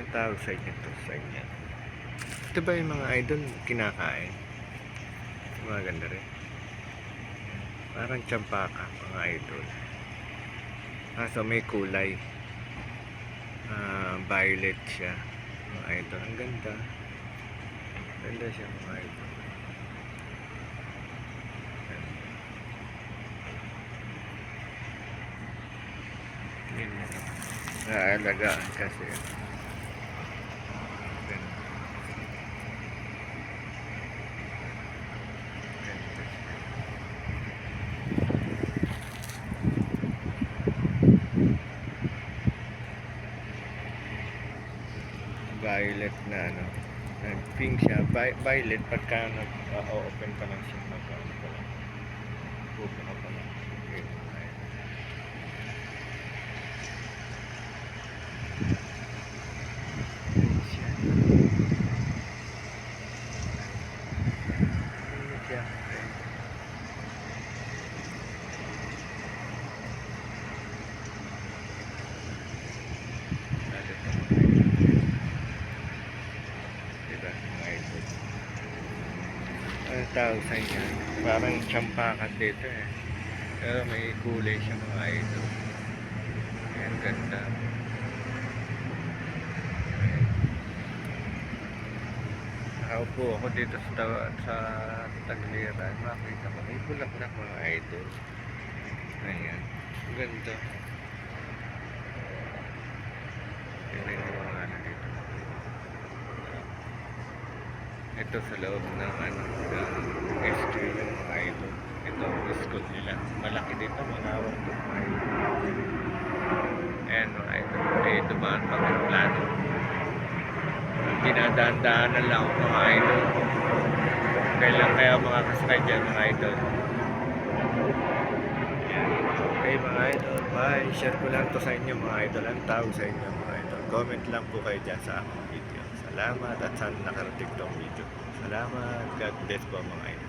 Ang tawag sa inyo to, sa inyo. Ito ba yung mga idol kinakain? Maganda rin. Parang tsampaka, mga idol. So may kulay. Violet siya, mga idol. Ang ganda. Ganda siya, mga idol. Yun. Naalagaan kasi. Violet na ano, pink siya. Violet pagka nag-open pa lang siya, nag-ano pa lang, open pa lang. Yun, siya. Ang tawag sa inyo, parang tsampakat dito eh, pero may kulay siya, mga idol. Ayan, ganda. Nakaupo ako dito sa Tagliran, makita ko may bulaklak, mga idol. Ayan, ganda. Tignan yung mga ano dito. Ito sa loob ng ano, school ng mga idol. Ito school nila, malaki dito, malawak dito, mga idol. Ayan, mga idol, eh dumaan pang plano. Dinadaan-daanan lang ako, mga idol. Kailan kaya mga kasakay dyan, mga idol. Okay, mga idol, bye. Share ko lang to sa inyo, mga idol. Ang tawag sa inyo, mga idol. Comment lang po kayo dyan sa aking video. Salamat at sana nakarating tong video. Salamat. God bless po, mga idol.